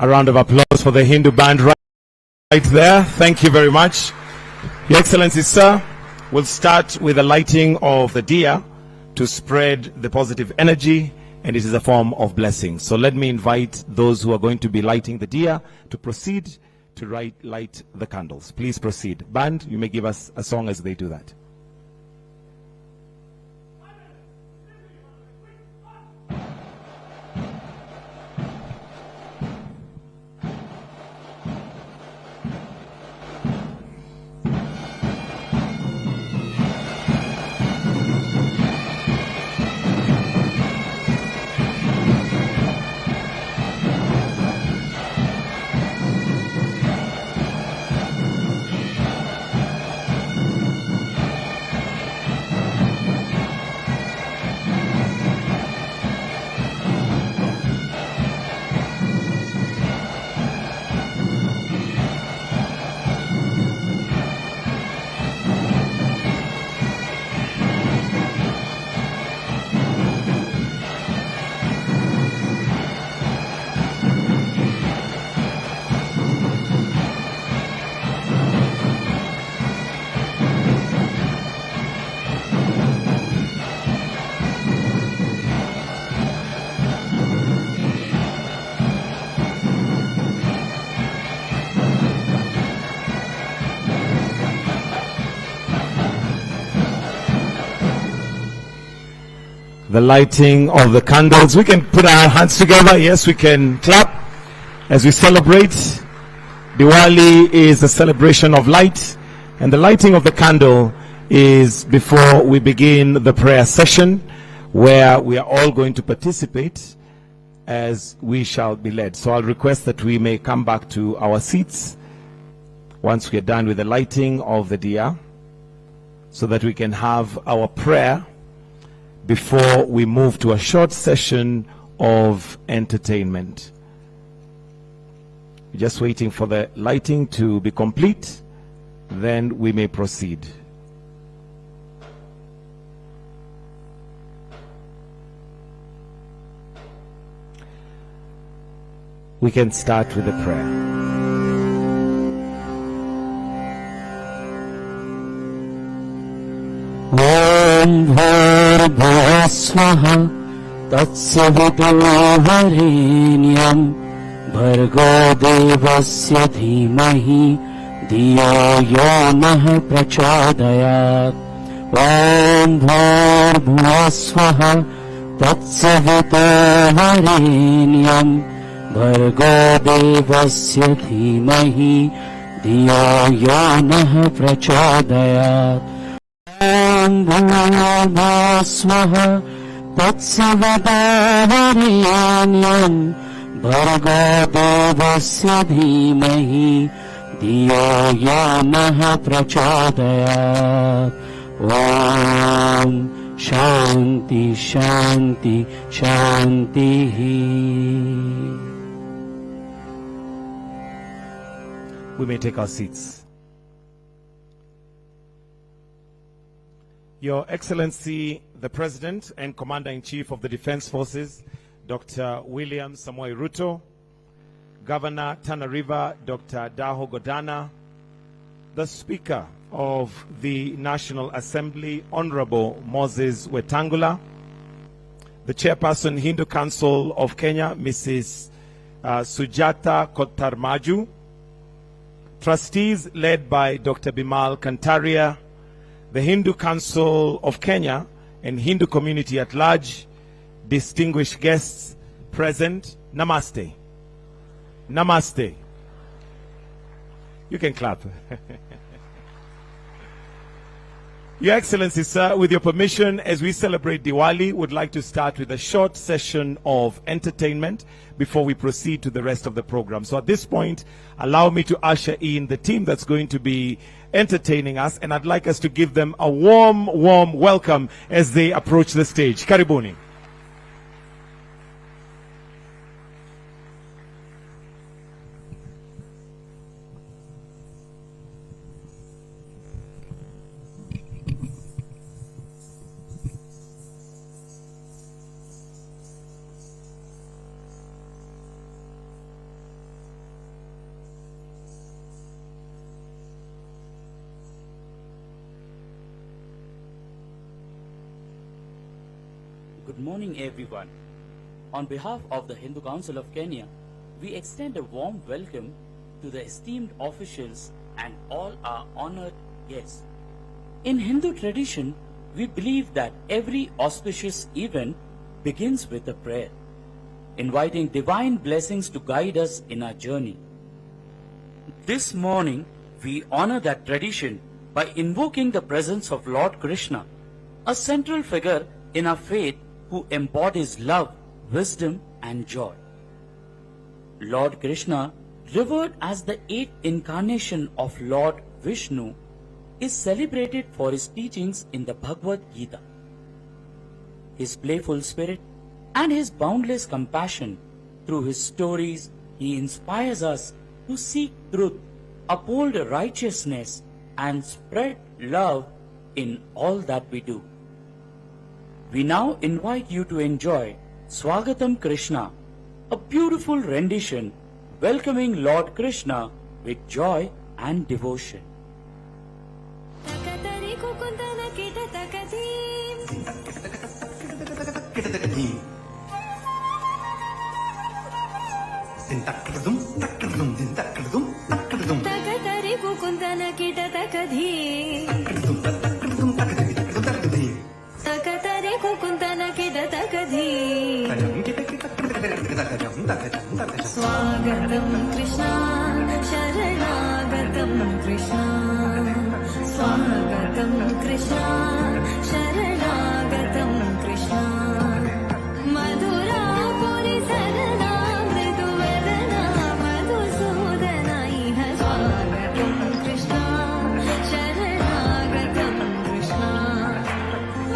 A round of applause for the Hindu band right there. Thank you very much. Your Excellency, sir, we'll start with the lighting of the diya to spread the positive energy, and it is a form of blessing. So let me invite those who are going to be lighting the diya to proceed to light the candles. Please proceed. Band, you may give us a song as they do that. The lighting of the candles. We can put our hands together. Yes, we can clap as we celebrate. Diwali is a celebration of light, and the lighting of the candle is before we begin the prayer session, where we are all going to participate as we shall be led. So I'll request that we may come back to our seats once we are done with the lighting of the diya, so that we can have our prayer before we move to a short session of entertainment. We're just waiting for the lighting to be complete, then we may proceed. We can start with the prayer. Om Bhurbhuva Swaha Tatsavitavarenyam Bhargo Devasya Dhimahi Dhiyo Yonah Prachodayat. Om Bhurbhuva Swaha Tatsavitavarenyam Bhargo Devasya Dhimahi Dhiyo Yonah Prachodayat. Om Bhurbhuva Swaha Tatsavitavarenyam Bhargo Devasya Dhimahi Dhiyo Yonah Prachodayat. Om Shanti Shanti Shanti. We may take our seats. Your Excellency, the President and Commander-in-Chief of the Defense Forces, Dr. William Samoei Ruto, Governor Tana River, Dr. Daho Godana, the Speaker of the National Assembly, Honorable Moses Wetangula, the Chairperson, Hindu Council of Kenya, Mrs. Sujata Kotarmaju, trustees led by Dr. Bimal Kantaria, the Hindu Council of Kenya and Hindu community at large, distinguished guests present, Namaste. Namaste. You can clap. Your Excellency, sir, with your permission, as we celebrate Diwali, would like to start with a short session of entertainment before we proceed to the rest of the program. So at this point, allow me to usher in the team that's going to be entertaining us, and I'd like us to give them a warm welcome as they approach the stage. Karibuni. Good morning, everyone. On behalf of the Hindu Council of Kenya, we extend a warm welcome to the esteemed officials and all our honored guests. In Hindu tradition, we believe that every auspicious event begins with a prayer, inviting divine blessings to guide us in our journey. This morning, we honor that tradition by invoking the presence of Lord Krishna, a central figure in our faith who embodies love, wisdom, and joy. Lord Krishna, revered as the eighth incarnation of Lord Vishnu, is celebrated for his teachings in the Bhagavad Gita. His playful spirit and his boundless compassion, through his stories, he inspires us to seek truth, uphold righteousness, and spread love in all that we do. We now invite you to enjoy Swagatam Krishna, a beautiful rendition welcoming Lord Krishna with joy and devotion. Swagatam Krishna, Sharanagatam Krishna. Swagatam Krishna, Sharanagatam Krishna. Madhura Puri Sarana Mridu Vedana Madhusudana Iha. Swagatam Krishna, Sharanagatam Krishna.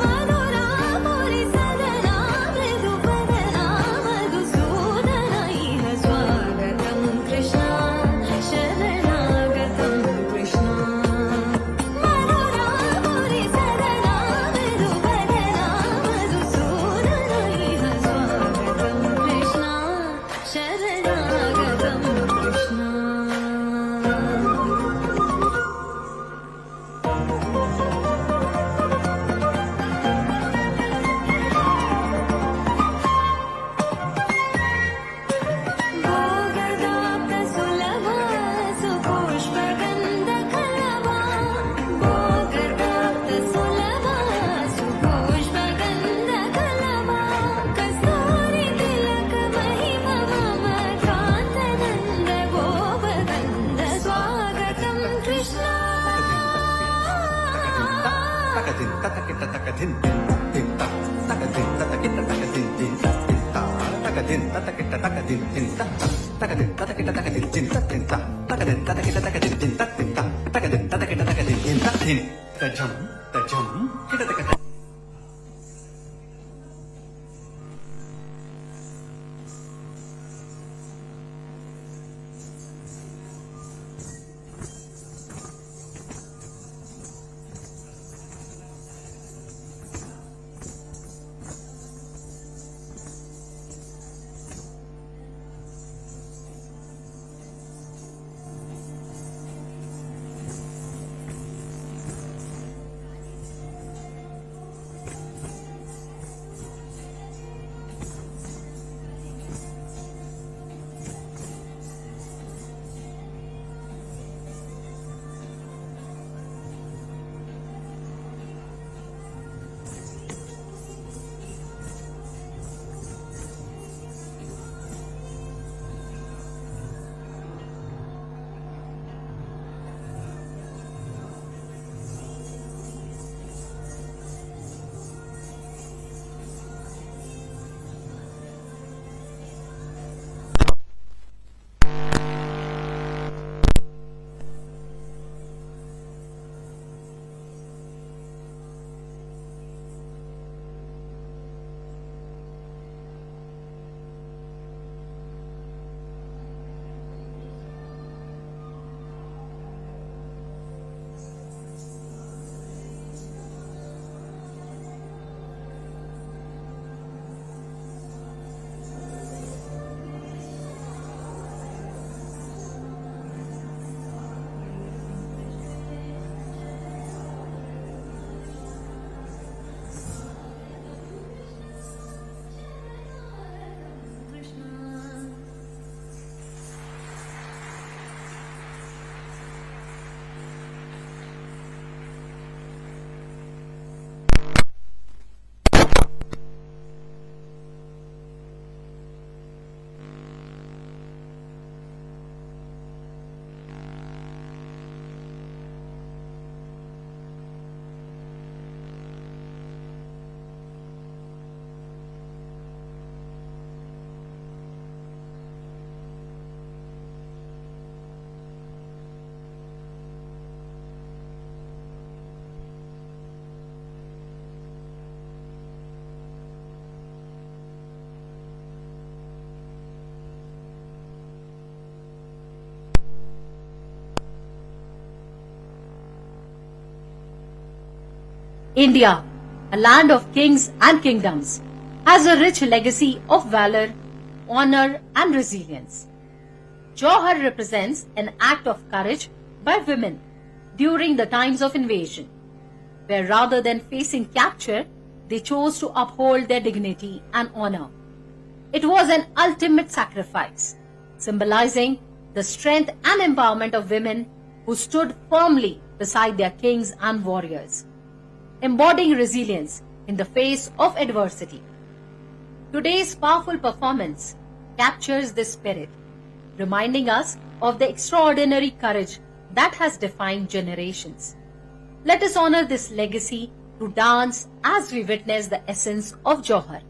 Madhura Puri Sarana Mridu Vedana Madhusudana Iha. Swagatam Krishna, Sharanagatam Krishna. Madhura Puri Sarana Mridu Vedana Madhusudana Iha. Swagatam Krishna, Sharanagatam Krishna. భోగదాత సులభ సుపుష్పగంధ కలవా. భోగదాత సులభ సుపుష్పగంధ కలవా. కస్తూరి తిలక మహిమ మమ కాంతనంద గోపగంధ. స్వాగతం Krishna. India, a land of kings and kingdoms, has a rich legacy of valor, honor and resilience. Jauhar represents an act of courage by women during the times of invasion, where rather than facing capture, they chose to uphold their dignity and honor. It was an ultimate sacrifice, symbolizing the strength and empowerment of women who stood firmly beside their kings and warriors, embodying resilience in the face of adversity. Today's powerful performance captures this spirit, reminding us of the extraordinary courage that has defined generations. Let us honor this legacy to dance as we witness the essence of Jauhar.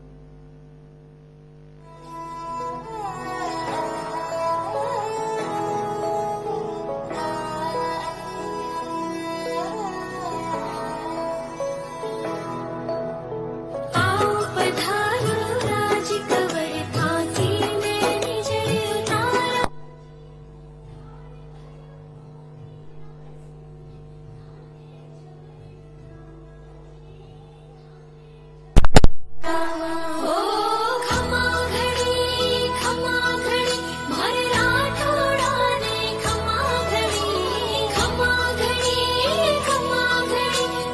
आओ पधारो राज cover फांसी में निज उतारो ओ खमा घड़ी मार राठौड़ा ने खमा घड़ी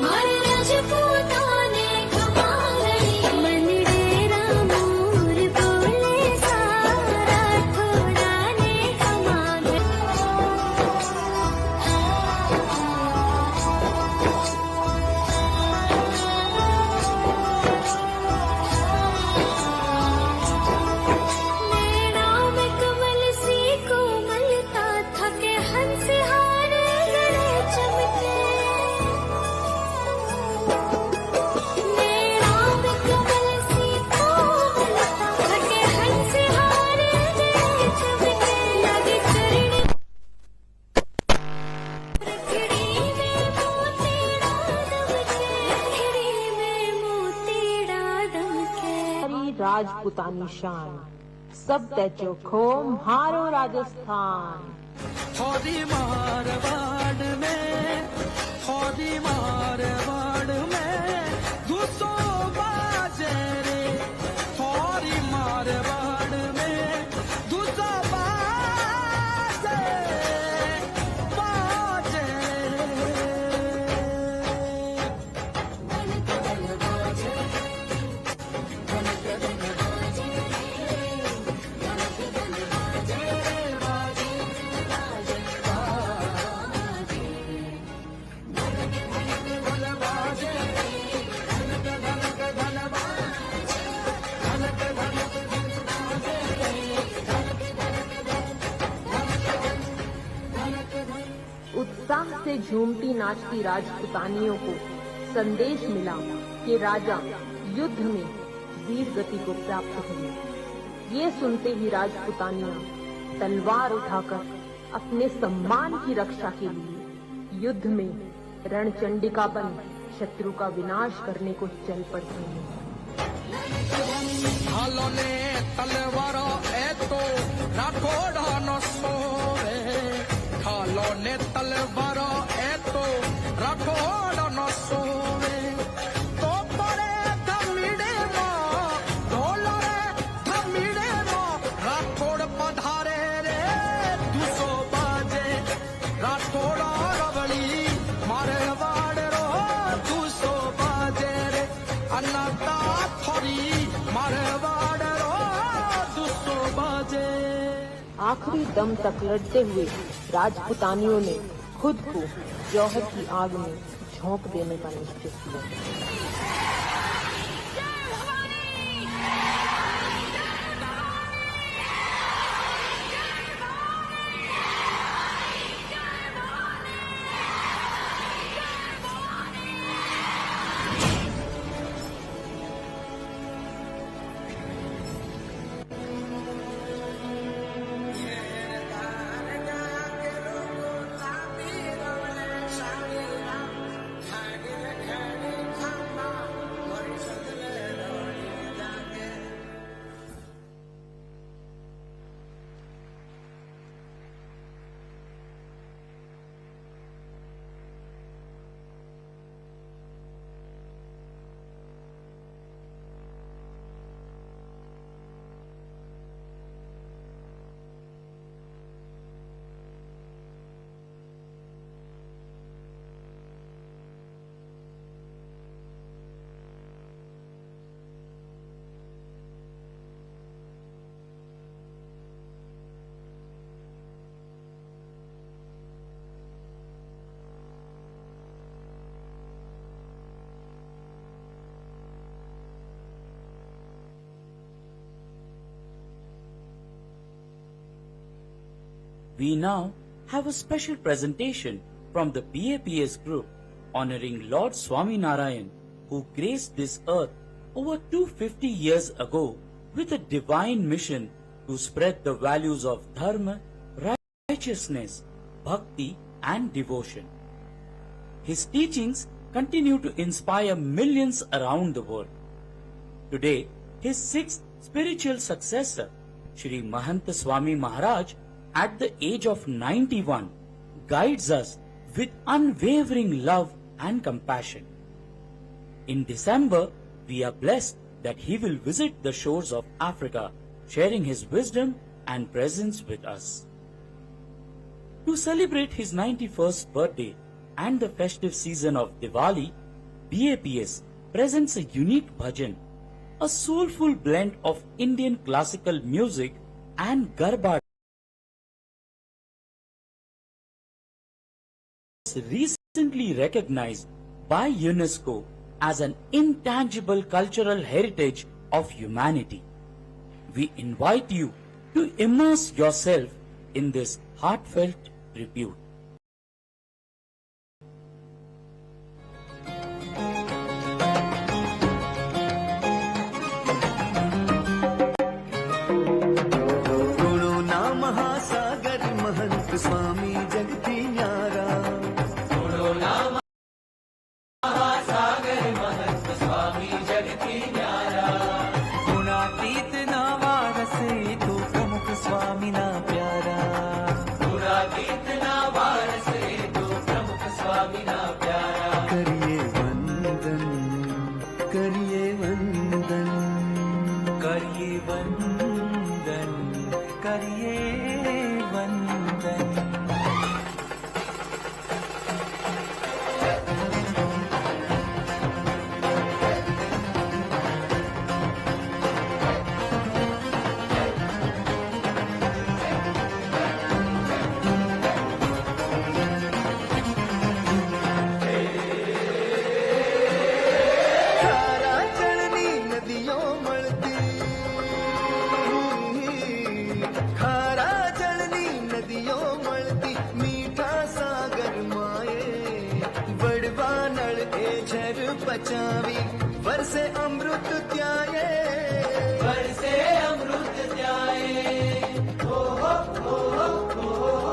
मार राजपूता ने खमा घड़ी मन डेरा मोर बोले सा राठौड़ा ने खमा नैना में कमल सी कोमलता था के हंस हार गले चमके नैना में कमल सी कोमलता था के हंस हार गले चमके लगे चरण रखड़ी में मोतीड़ा दमके रखड़ी में मोतीड़ा दमके हरी राजपुतानी शान सब तैचो खो म्हारो राजस्थान। थोड़ी मारवाड़ में घुसो बाजे रे थोड़ी मारवाड़ में घुसो बाजे उत्साह से झूमती नाचती राजपुतानियों को संदेश मिला कि राजा युद्ध में वीर गति को प्राप्त हुए। ये सुनते ही राजपुतानियां तलवार उठाकर अपने सम्मान की रक्षा के लिए युद्ध में रणचंडिका बन शत्रु का विनाश करने को चल पड़ती हैं। हालो ने तलवारो ए तो राठौड़ा न सोवे हालो ने तलवारो ए तो राठौड़ा न सोवे तो परे धमीड़े मां ढोला रे धमीड़े मां राठौड़ पधारे रे 200 बाजे राठौड़ा रवली मारवाड़ रो 200 बाजे रे अन्नता थोड़ी मारवाड़ रो 200 बाजे। आखिरी दम तक लड़ते हुए राजपुतानियों ने खुद को जौहर की आग में झोंक देने का निश्चय किया। We now have a special presentation from the BAPS group honoring Lord Swaminarayan, who graced this earth over 250 years ago with a divine mission to spread the values of dharma, righteousness, bhakti and devotion. His teachings continue to inspire millions around the world. Today, his sixth spiritual successor, Shri Mahanta Swami Maharaj, at the age of 91, guides us with unwavering love and compassion. In December, we are blessed that he will visit the shores of Africa, sharing his wisdom and presence with us. To celebrate his 91st birthday and the festive season of Diwali, BAPS presents a unique bhajan, a soulful blend of Indian classical music and Garba, recently recognized by UNESCO as an intangible cultural heritage of humanity. We invite you to immerse yourself in this heartfelt tribute. गुणों ना महासागर महंत स्वामी जगती न्यारा गुणों ना महासागर महंत स्वामी जगती न्यारा गुणातीत ना वारस ये तो प्रमुख स्वामी ना प्यारा गुणातीत ना वारस ये तो प्रमुख स्वामी ना प्यारा करिए वंदन करिए वंदन करिए वंदन करिए वंदन खारा चढ़नी नदियों मळती खारा चढ़नी नदियों मळती मीठा सागर माए बड़वा नळ ए झर पचावी वरसे अमृत त्याये वरसे अमृत त्याये हो हो हो हो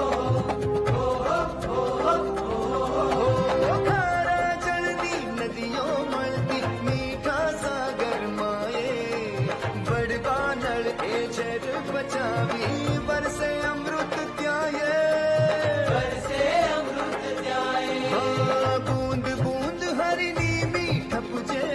खारा चढ़नी नदियों मळती मीठा सागर माए बड़वा नळ ए झर बचावी वरसे अमृत त्याये वरसे अमृत त्याये बूंद बूंद हरिनी मीठ पुजे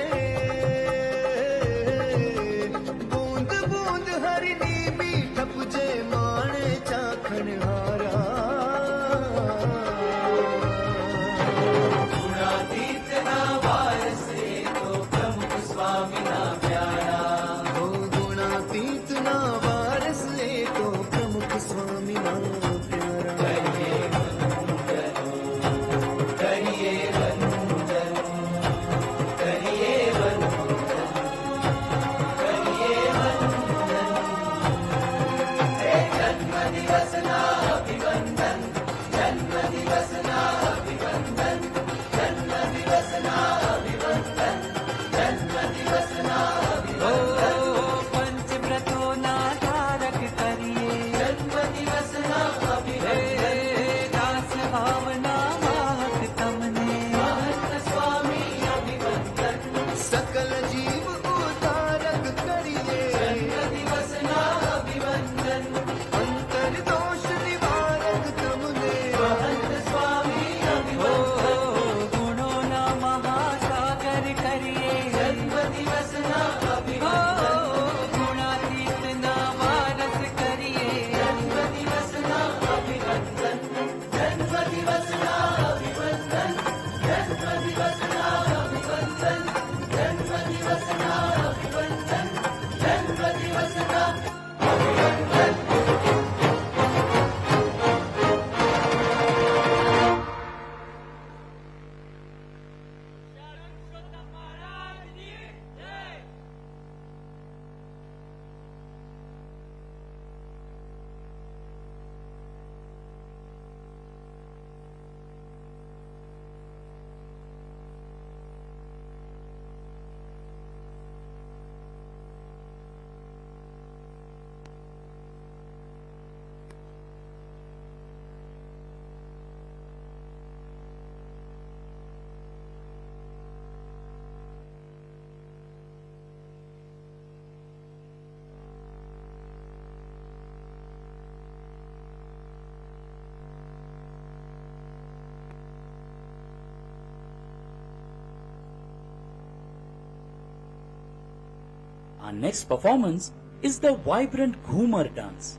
Our next performance is the vibrant Ghoomar dance,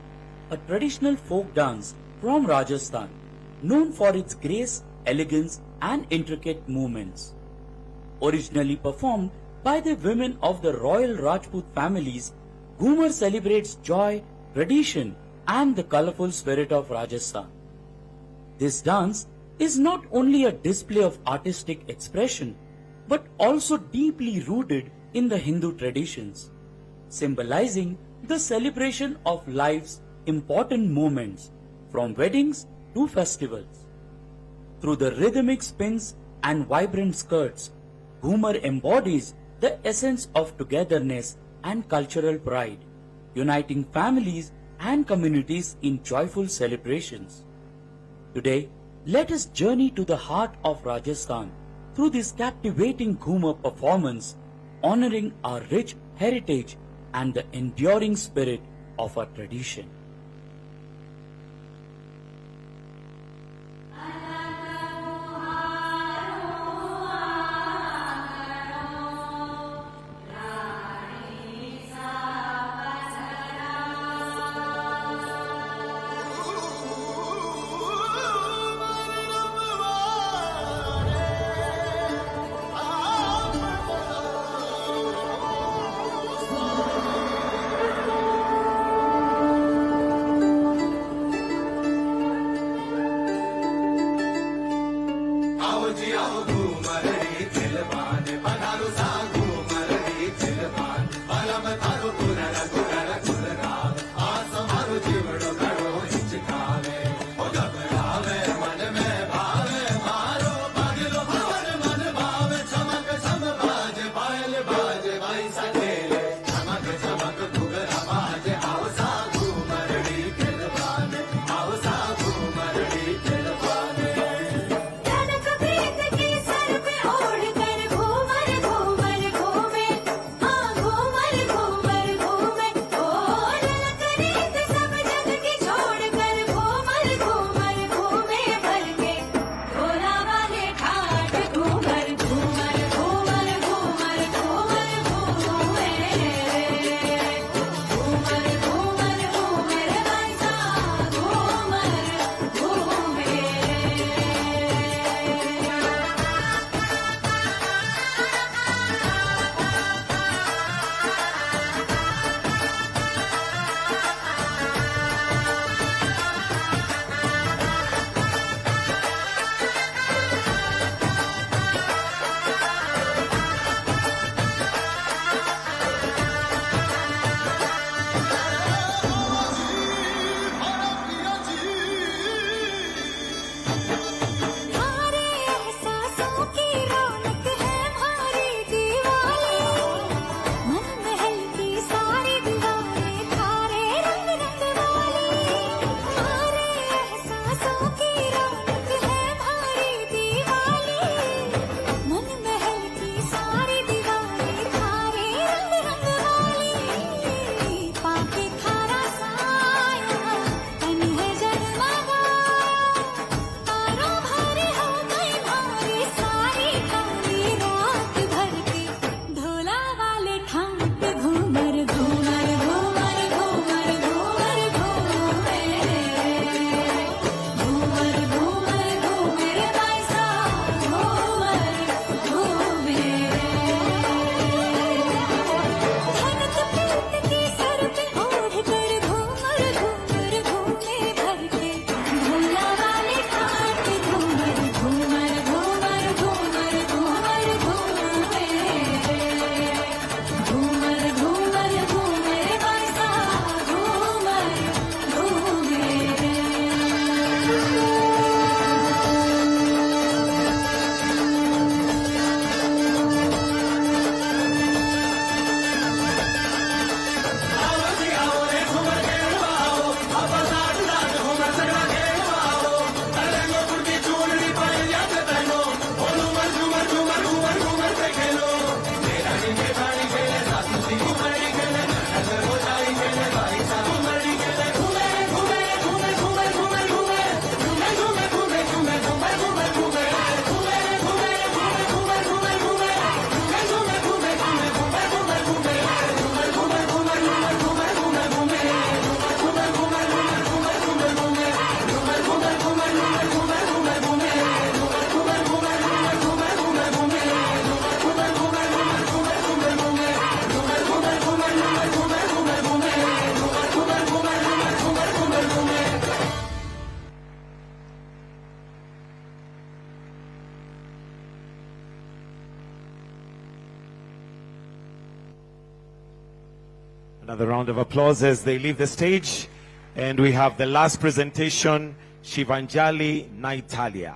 a traditional folk dance from Rajasthan, known for its grace, elegance and intricate movements. Originally performed by the women of the royal Rajput families, Ghoomar celebrates joy, tradition and the colorful spirit of Rajasthan. This dance is not only a display of artistic expression, but also deeply rooted in the Hindu traditions, symbolizing the celebration of life's important moments from weddings to festivals. Through the rhythmic spins and vibrant skirts, Ghoomar embodies the essence of togetherness and cultural pride, uniting families and communities in joyful celebrations. Today, let us journey to the heart of Rajasthan through this captivating Ghoomar performance, honoring our rich heritage and the enduring spirit of our tradition. Another round of applause as they leave the stage. And we have the last presentation, Shivanjali Naitalia.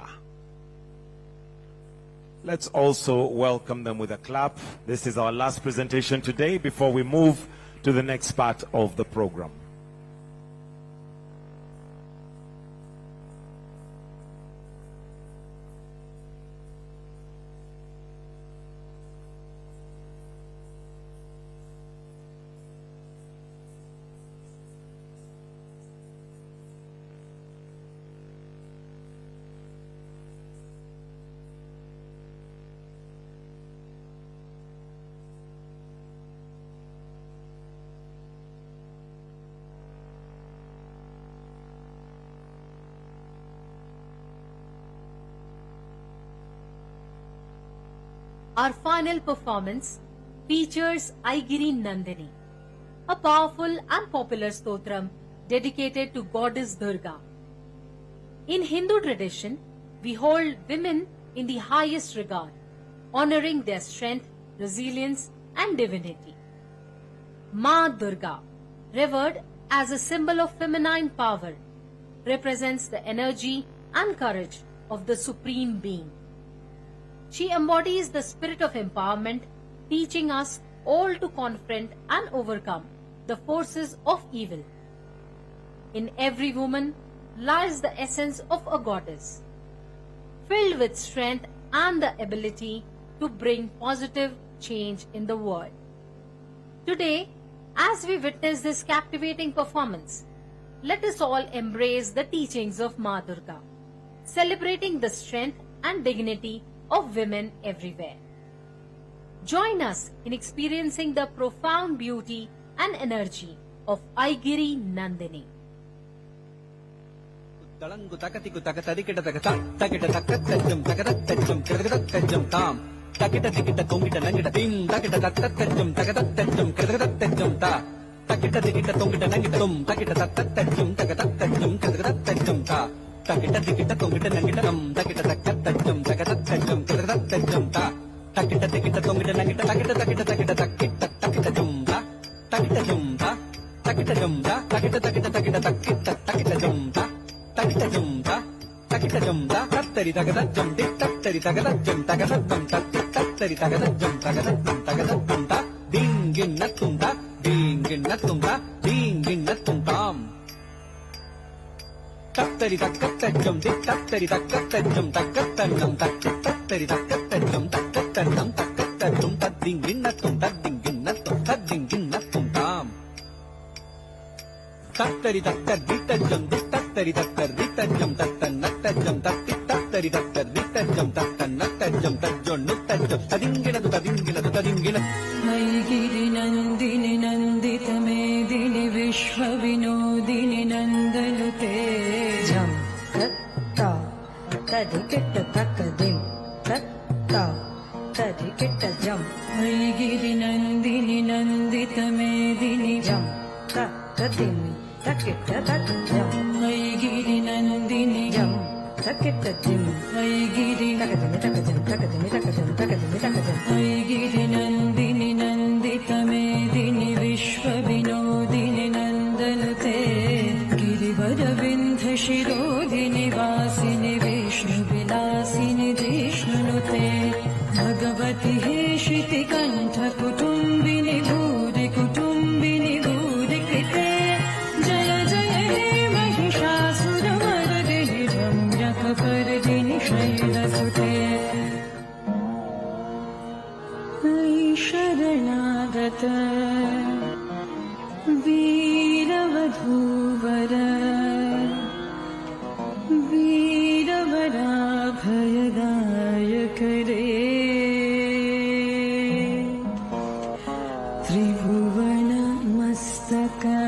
Let's also welcome them with a clap. This is our last presentation today before we move to the next part of the program. Our final performance features Aigiri Nandini, a powerful and popular stotram dedicated to goddess Durga. In Hindu tradition, we hold women in the highest regard, honoring their strength, resilience and divinity. Ma Durga, revered as a symbol of feminine power, represents the energy and courage of the Supreme Being. She embodies the spirit of empowerment, teaching us all to confront and overcome the forces of evil. In every woman lies the essence of a goddess, filled with strength and the ability to bring positive change in the world. Today, as we witness this captivating performance, let us all embrace the teachings of Ma Durga, celebrating the strength and dignity of women everywhere. Join us in experiencing the profound beauty and energy of Aigiri Nandini. Talangu takatiku takatadikita takata takita takatajam takatatajam kiragatajam tam takita dikita tongita nangita tim takita takatajam takatatajam kiragatajam ta takita dikita tongita nangita tum takita takatajam takatatajam kiragatajam ta takita dikita tongita nangita tam takita takatajam takatatajam kiragatajam ta takita dikita tongita nangita takita takita takita takita takita jumta takita jumta takita jumta takita takita takita takita takita jumta takita jumta takita jumta tattari takata jumti tattari takata jum takata jum tatti tattari takata jum takata jum takata jumta dinginna tumta dinginna tumta dinginna tumtam tattari takata jumti tattari takata jum takata jum tatti tattari takata jum takata jum takata jum dinginna tumta dinginna tumta dinginna tumtam tattari takata jum tattari takata jum tattanatta jum tatti tattari takata jum tattanatta jum tajjonnu tajjum tadingina tadingina Aigiri Nandini Nandita Medini Vishwa Vinodini Nandalute Jam Tatta Tadikita Takadim Tatta Tadikita Jam Aigiri Nandini Nandita Medini Jam Takadimi Takita Takajam Aigiri Nandini Jam Takita Jim Aigiri Takadimi Takajam Takadimi Takajam Takadimi Takajam Aigiri Nandini Nandita Medini Vishwa Vinodini Nandalute Girivara Vindha Shirodini Vasini Vishnu Vilasini Jishnunute Bhagavati Heshiti Kantha Kutumbini Bhuri Kutumbini Bhuri Krite Jaya Jaya He Mahishasura Mardini Ramyaka Pardini Shailasute Ai Sharanagata Veeravadhuvara Veeravara Bhayadayakare Tribhuvana Mastaka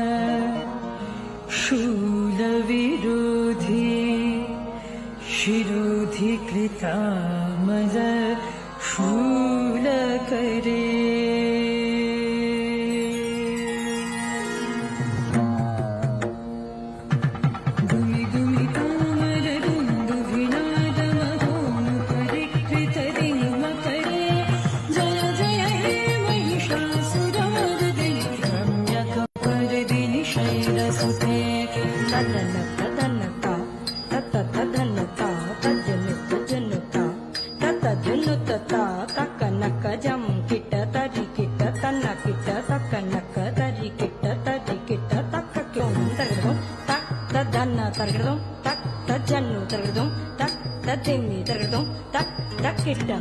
Shula Virodhi Shirodhi Krita Mada Shula Kare Gumi Gumi Tamara Dundu Vinada Mahonu Parikrita Dinuma Kare Jaya Jaya He Mahishasura Mardini Ramyaka కిట్ట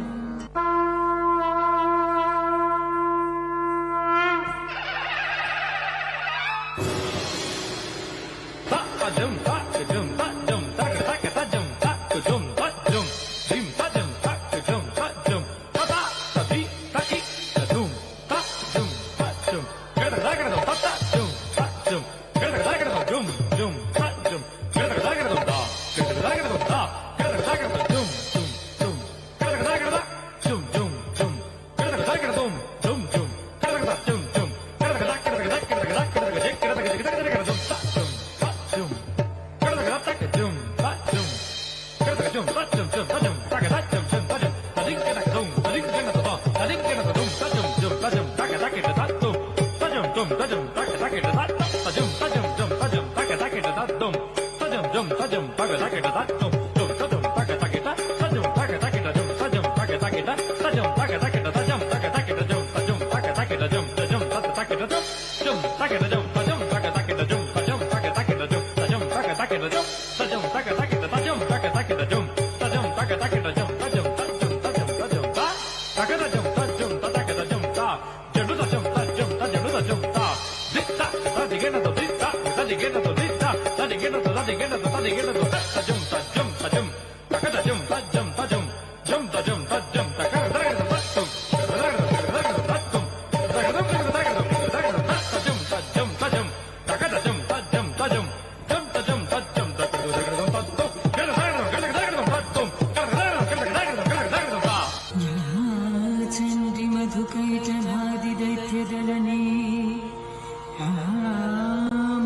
Chandi మధుకైటభాదిదైత్యదలనే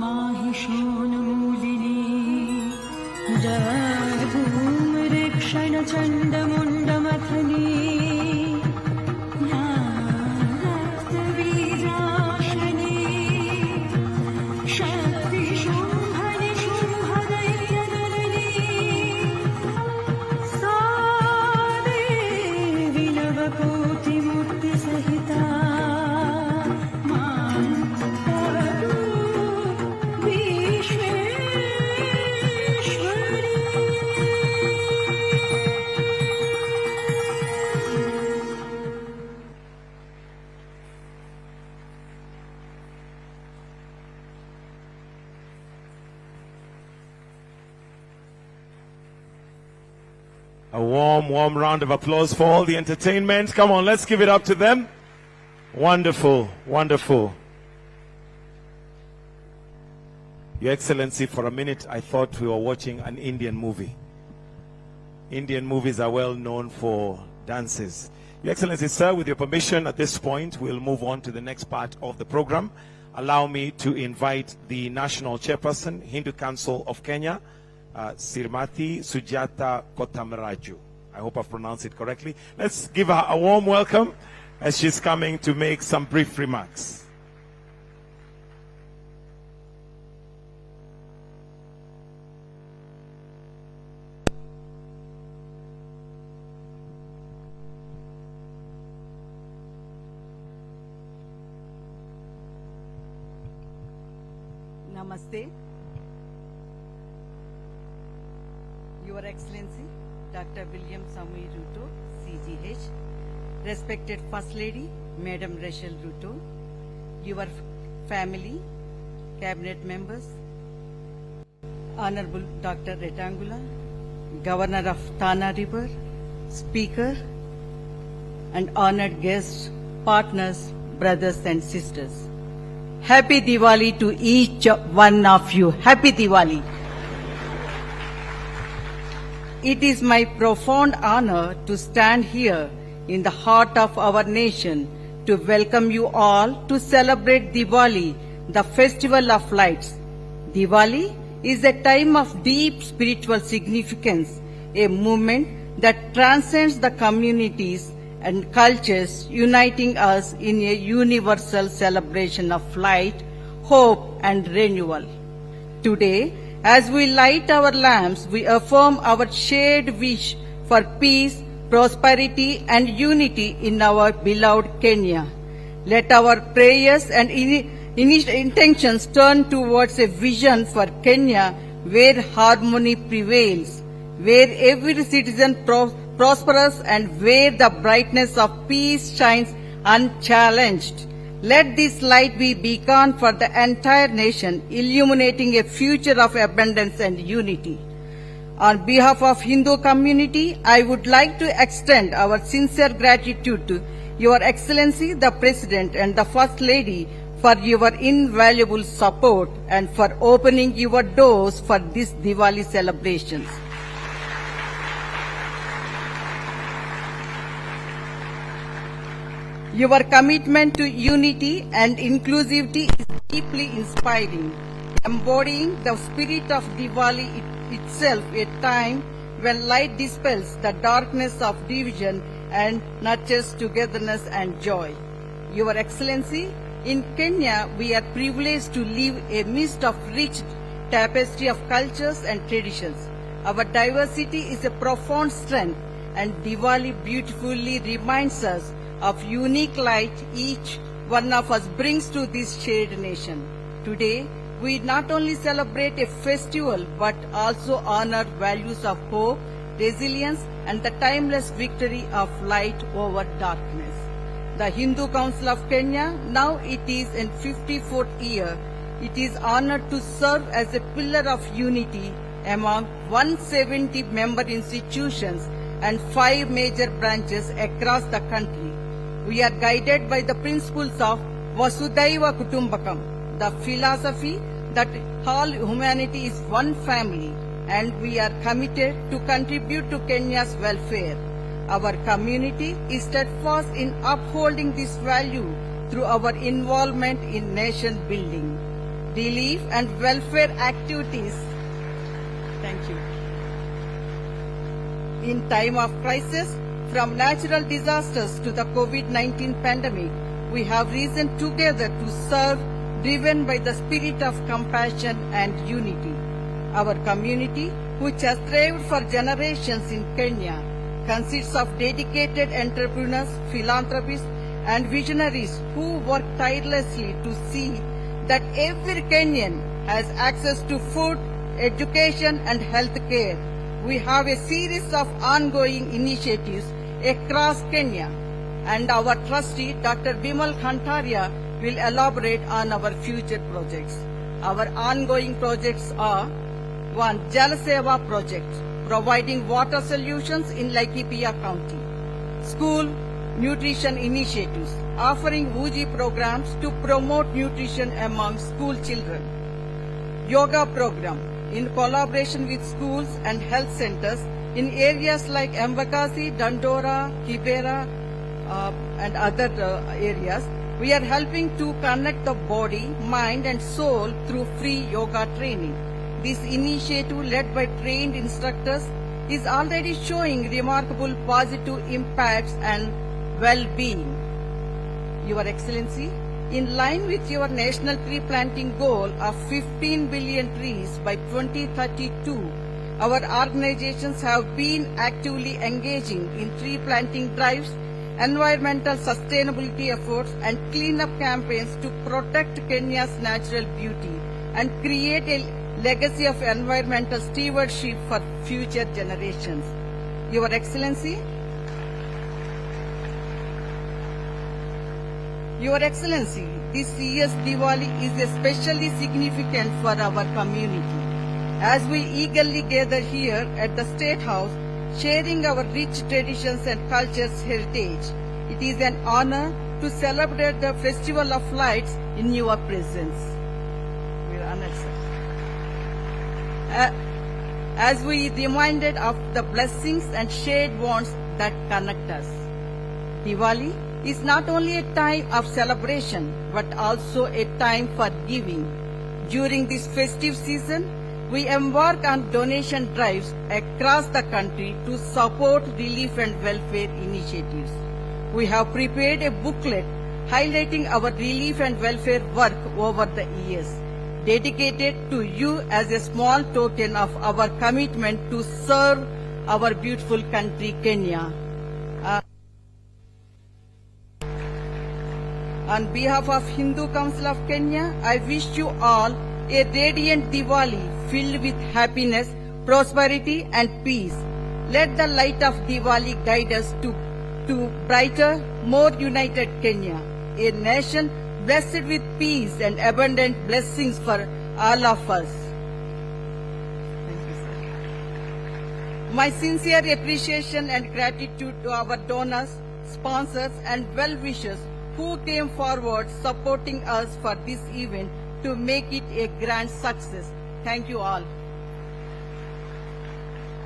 మాహిషోనమూలిని భూమరేక్షణ చండముండమథనీ రక్తవీరాశనే Shakti శుంభని శుంభదైత్యదలనే సాదేవి నవకోటిమూర్తి సహితా మాతరు విశ్వేశ్వరీ. A warm round of applause for all the entertainment. Come on, let's give it up to them. Wonderful, wonderful. Your Excellency, for a minute I thought we were watching an Indian movie. Indian movies are well known for dances. Your Excellency, sir, with your permission, at this point, we'll move on to the next part of the program. Allow me to invite the National Chairperson, Hindu Council of Kenya, Srimati Sujata Kotamaraju. I hope I've pronounced it correctly. Let's give her a warm welcome as she's coming to make some brief remarks. Namaste. Your Excellency, Dr. William Samuel Ruto, CGH, respected First Lady, Madam Rachel Ruto, your family, cabinet members, Honorable Dr. Retangula, Governor of Tana River, Speaker, and honored guests, partners, brothers and sisters. Happy Diwali to each one of you. Happy Diwali. It is my profound honor to stand here in the heart of our nation to welcome you all to celebrate Diwali, the festival of lights. Diwali is a time of deep spiritual significance, a movement that transcends the communities and cultures, uniting us in a universal celebration of light, hope and renewal. Today, as we light our lamps, we affirm our shared wish for peace, prosperity and unity in our beloved Kenya. Let our prayers and intentions turn towards a vision for Kenya where harmony prevails, where every citizen prosperous and where the brightness of peace shines unchallenged. Let this light be beacon for the entire nation, illuminating a future of abundance and unity. On behalf of Hindu community, I would like to extend our sincere gratitude to Your Excellency, the President and the First Lady for your invaluable support and for opening your doors for this Diwali celebrations. Your commitment to unity and inclusivity is deeply inspiring, embodying the spirit of Diwali itself, a time when light dispels the darkness of division and nurtures togetherness and joy. Your Excellency, in Kenya, we are privileged to live amidst of rich tapestry of cultures and traditions. Our diversity is a profound strength, and Diwali beautifully reminds us of unique light each one of us brings to this shared nation. Today, we not only celebrate a festival but also honor values of hope, resilience, and the timeless victory of light over darkness. The Hindu Council of Kenya, now it is in 54th year, it is honored to serve as a pillar of unity among 170 member institutions and 5 major branches across the country. We are guided by the principles of Vasudhaiva Kutumbakam, the philosophy that all humanity is one family, and we are committed to contribute to Kenya's welfare. Our community is steadfast in upholding this value through our involvement in nation building, relief and welfare activities. Thank you. In time of crisis, from natural disasters to the COVID-19 pandemic, we have risen together to serve, driven by the spirit of compassion and unity. Our community, which has thrived for generations in Kenya, consists of dedicated entrepreneurs, philanthropists, and visionaries who work tirelessly to see that every Kenyan has access to food, education, and health care. We have a series of ongoing initiatives across Kenya, and our trustee, Dr. Bimal Khantaria, will elaborate on our future projects. Our ongoing projects are: 1. Jal Seva project, providing water solutions in Laikipia County. School nutrition initiatives, offering WUJI programs to promote nutrition among school children. Yoga program, in collaboration with schools and health centers in areas like Embakasi, Dandora, Kibera, and other areas. We are helping to connect the body, mind and soul through free yoga training. This initiative, led by trained instructors, is already showing remarkable positive impacts and well-being. Your Excellency, in line with your national tree planting goal of 15 billion trees by 2032, our organizations have been actively engaging in tree planting drives, environmental sustainability efforts and cleanup campaigns to protect Kenya's natural beauty and create a legacy of environmental stewardship for future generations. Your Excellency, this year's Diwali is especially significant for our community. As we eagerly gather here at the State House, sharing our rich traditions and culture's heritage, it is an honor to celebrate the Festival of Lights in your presence. We are honored, sir. As we reminded of the blessings and shared bonds that connect us. Diwali is not only a time of celebration, but also a time for giving. During this festive season, we embark on donation drives across the country to support relief and welfare initiatives. We have prepared a booklet highlighting our relief and welfare work over the years, dedicated to you as a small token of our commitment to serve our beautiful country, Kenya. On behalf of Hindu Council of Kenya, I wish you all a radiant Diwali filled with happiness, prosperity and peace. Let the light of Diwali guide us to brighter, more united Kenya, a nation blessed with peace and abundant blessings for all of us. Thank you, sir. My sincere appreciation and gratitude to our donors, sponsors and well-wishers who came forward supporting us for this event to make it a grand success. Thank you all.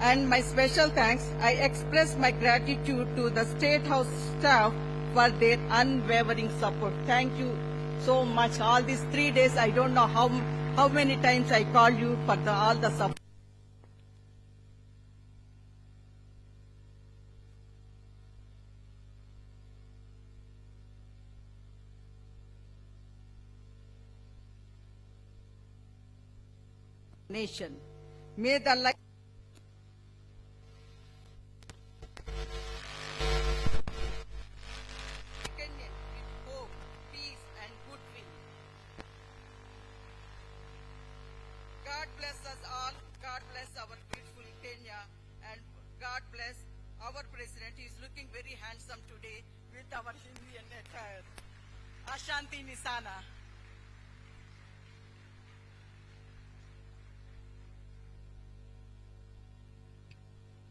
And my special thanks, I express my gratitude to the State House staff for their unwavering support. Thank you so much. All these 3 days, I don't know how many times I call you for all the support. Nation. May the light Kenyan with hope, peace and goodwill. God bless us all. God bless our beautiful Kenya, and God bless our president. He is looking very handsome today with our Indian attire. Ashanti Nisana.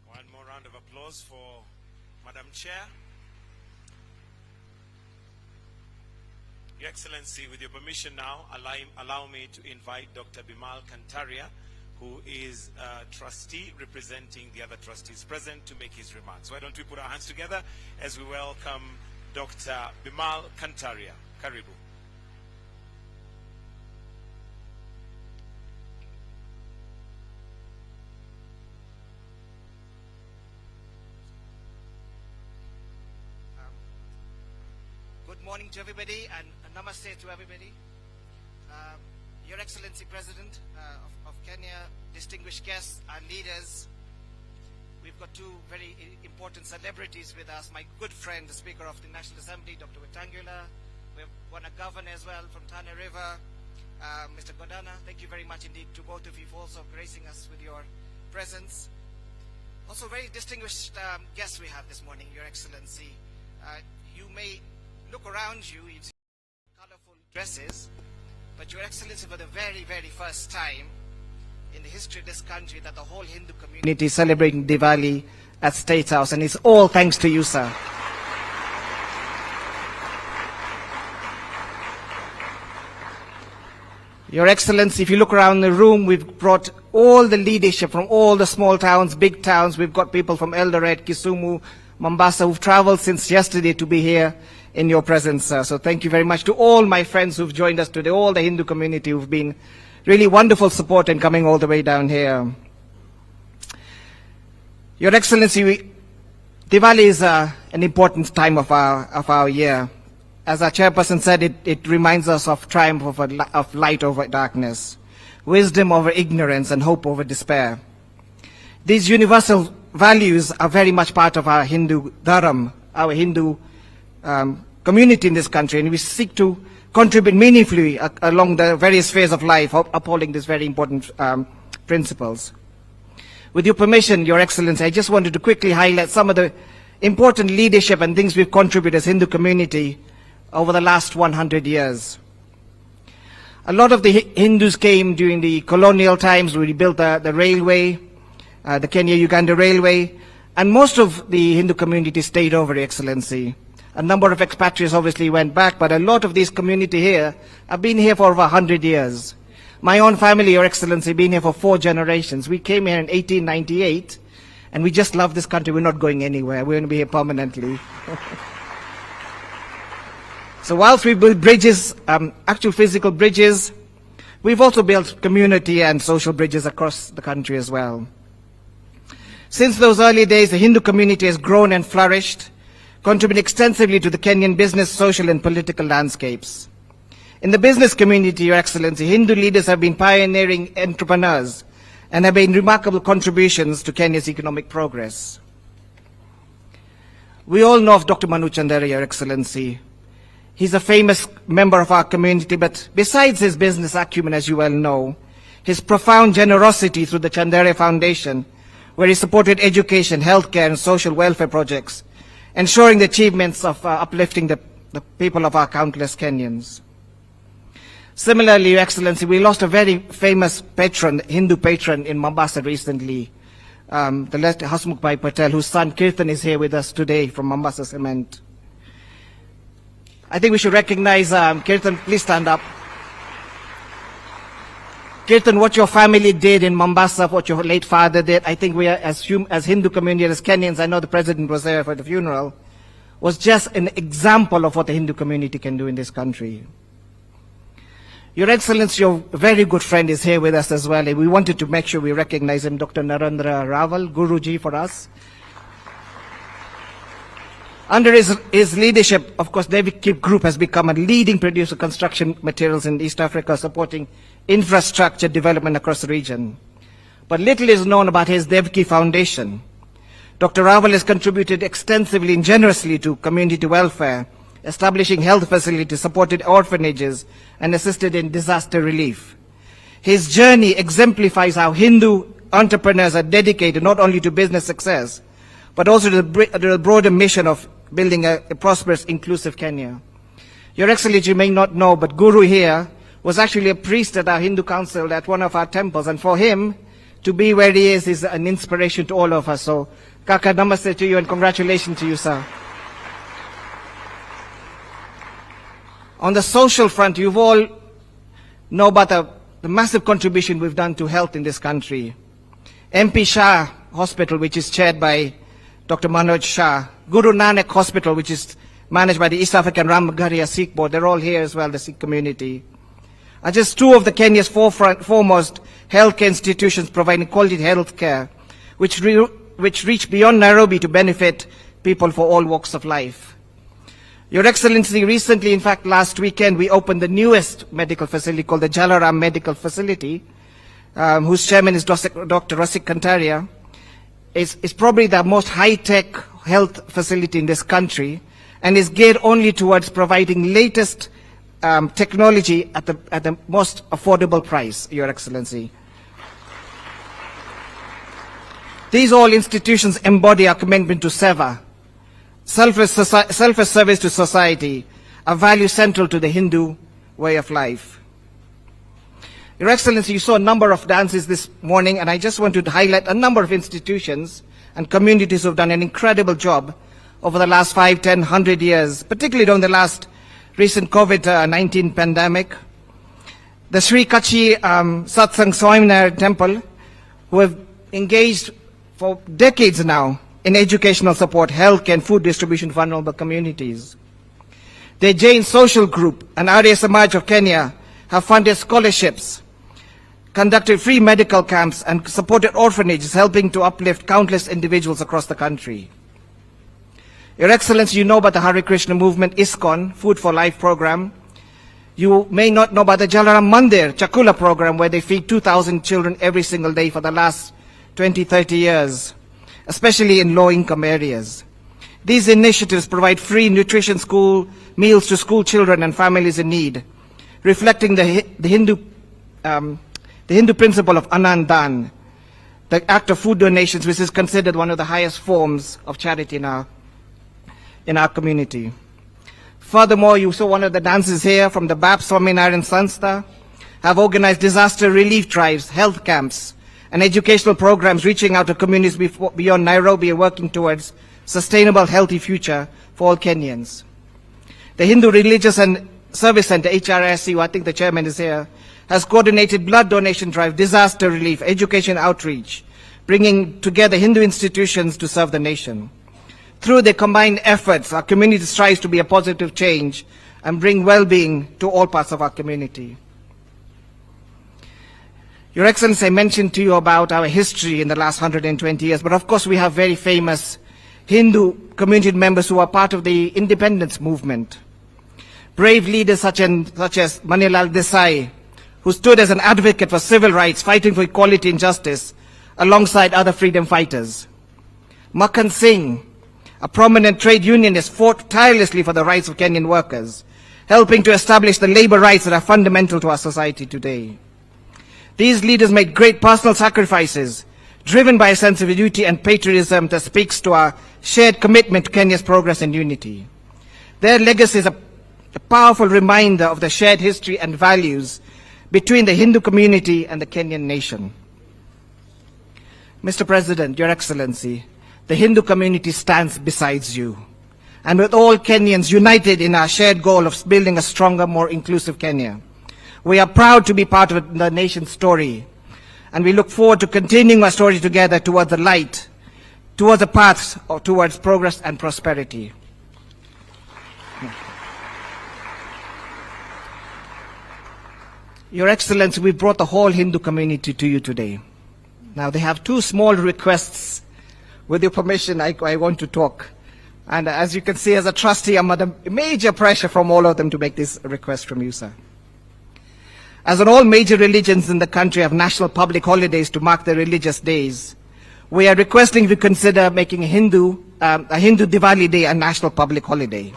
One more round of applause for Madam Chair. Your Excellency, with your permission now, allow me to invite Dr. Bimal Kantaria, who is a trustee representing the other trustees present, to make his remarks. Why don't we put our hands together as we welcome Dr. Bimal Kantaria. Karibu. Good morning to everybody and namaste to everybody. Your Excellency President of Kenya, distinguished guests and leaders, we've got two very important celebrities with us. My good friend, the Speaker of the National Assembly, Dr. Wetangula. We have one a governor as well from Tana River, Mr. Godana. Thank you very much indeed to both of you for also gracing us with your presence. Also very distinguished guests we have this morning, Your Excellency. You may look around you, you see colorful dresses, but Your Excellency, for the very, very first time in the history of this country, that the whole Hindu community is celebrating Diwali at State House, and it's all thanks to you, sir. Your Excellency, if you look around the room, we've brought all the leadership from all the small towns, big towns. We've got people from Eldoret, Kisumu, Mombasa, who've traveled since yesterday to be here in your presence, sir. So thank you very much to all my friends who've joined us today, all the Hindu community who've been really wonderful support and coming all the way down here. Your Excellency, Diwali is an important time of our year. As our chairperson said, it reminds us of triumph of light over darkness, wisdom over ignorance, and hope over despair. These universal values are very much part of our Hindu dharam, our Hindu community in this country, and we seek to contribute meaningfully along the various spheres of life, upholding these very important principles. With your permission, Your Excellency, I just wanted to quickly highlight some of the important leadership and things we've contributed as Hindu community over the last 100 years. A lot of the Hindus came during the colonial times. We built the railway, the Kenya-Uganda railway, and most of the Hindu community stayed over, Your Excellency. A number of expatriates obviously went back, but a lot of this community here have been here for over 100 years. My own family, Your Excellency, been here for 4 generations. We came here in 1898, and we just love this country. We're not going anywhere. We're going to be here permanently. So whilst we build bridges, actual physical bridges, we've also built community and social bridges across the country as well. Since those early days, the Hindu community has grown and flourished, contributing extensively to the Kenyan business, social and political landscapes. In the business community, Your Excellency, Hindu leaders have been pioneering entrepreneurs and have made remarkable contributions to Kenya's economic progress. We all know of Dr. Manu Chandera, Your Excellency. He's a famous member of our community, but besides his business acumen, as you well know, his profound generosity through the Chandera Foundation where he supported education, healthcare, and social welfare projects, ensuring the achievements of uplifting the people of our countless Kenyans. Similarly, Your Excellency, we lost a very famous patron, Hindu patron in Mombasa recently, the late Hasmukh Bhai Patel, whose son Kirtan is here with us today from Mombasa Cement. I think we should recognize Kirtan. Please stand up. Kirtan, what your family did in Mombasa, what your late father did, I think we are, as Hindu community, as Kenyans, I know the president was there for the funeral, was just an example of what the Hindu community can do in this country. Your Excellency, your very good friend is here with us as well, and we wanted to make sure we recognize him, Dr. Narendra Raval, Guruji for us. Under his leadership, of course, Devki Group has become a leading producer of construction materials in East Africa, supporting infrastructure development across the region. But little is known about his Devki Foundation. Dr. Raval has contributed extensively and generously to community welfare, establishing health facilities, supported orphanages, and assisted in disaster relief. His journey exemplifies how Hindu entrepreneurs are dedicated not only to business success, but also to the broader mission of building a prosperous, inclusive Kenya. Your Excellency, you may not know, but Guru here was actually a priest at our Hindu council at one of our temples, and for him to be where he is an inspiration to all of us. So, Kaka, namaste to you and congratulations to you, sir. On the social front, you've all know about the massive contribution we've done to health in this country. MP Shah Hospital, which is chaired by Dr. Manoj Shah, Guru Nanak Hospital, which is managed by the East African Ramgarhia Sikh Board, they're all here as well, the Sikh community, are just two of the Kenya's foremost healthcare institutions providing quality health care, which reach beyond Nairobi to benefit people for all walks of life. Your Excellency, recently, in fact, last weekend, we opened the newest medical facility called the Jalaram Medical Facility, whose chairman is Dr. Rasik Kantaria. It's probably the most high-tech health facility in this country and is geared only towards providing latest technology at the most affordable price, Your Excellency. These all institutions embody our commitment to seva, selfless service to society, a value central to the Hindu way of life. Your Excellency, you saw a number of dances this morning, and I just want to highlight a number of institutions and communities who have done an incredible job over the last 5, 10, 100 years, particularly during the last recent COVID-19 pandemic. The Sri Kachi Satsang Swaminar Temple, who have engaged for decades now in educational support, health and food distribution for vulnerable communities. The Jain Social Group and Arya Samaj of Kenya have funded scholarships, conducted free medical camps, and supported orphanages, helping to uplift countless individuals across the country. Your Excellency, you know about the Hare Krishna movement, ISKCON, Food for Life program. You may not know about the Jalaram Mandir, Chakula program, where they feed 2,000 children every single day for the last 20, 30 years, especially in low-income areas. These initiatives provide free nutrition school meals to school children and families in need, reflecting the Hindu principle of Anand Dan, the act of food donations, which is considered one of the highest forms of charity in our community. Furthermore, you saw one of the dances here from the BAPS Swaminarayan Sanstha, have organized disaster relief drives, health camps, and educational programs reaching out to communities beyond Nairobi and working towards sustainable, healthy future for all Kenyans. The Hindu Religious and Service Center, HRSC, I think the chairman is here, has coordinated blood donation drive, disaster relief, education outreach, bringing together Hindu institutions to serve the nation. Through their combined efforts, our community strives to be a positive change and bring well-being to all parts of our community. Your Excellency, I mentioned to you about our history in the last 120 years, but of course we have very famous Hindu community members who are part of the independence movement. Brave leaders such as Manilal Desai, who stood as an advocate for civil rights, fighting for equality and justice, alongside other freedom fighters. Makhan Singh, a prominent trade unionist, fought tirelessly for the rights of Kenyan workers, helping to establish the labor rights that are fundamental to our society today. These leaders made great personal sacrifices driven by a sense of duty and patriotism that speaks to our shared commitment to Kenya's progress and unity. Their legacy is a powerful reminder of the shared history and values between the Hindu community and the Kenyan nation. Mr. President, Your Excellency, the Hindu community stands beside you. And with all Kenyans united in our shared goal of building a stronger, more inclusive Kenya, we are proud to be part of the nation's story. And we look forward to continuing our story together towards the light, towards the path towards progress and prosperity. Your Excellency, we brought the whole Hindu community to you today. Now they have two small requests. With your permission, I want to talk. And as you can see, as a trustee, I'm under major pressure from all of them to make this request from you, sir. As in all major religions in the country have national public holidays to mark their religious days, we are requesting you to consider making a Hindu Diwali Day a national public holiday.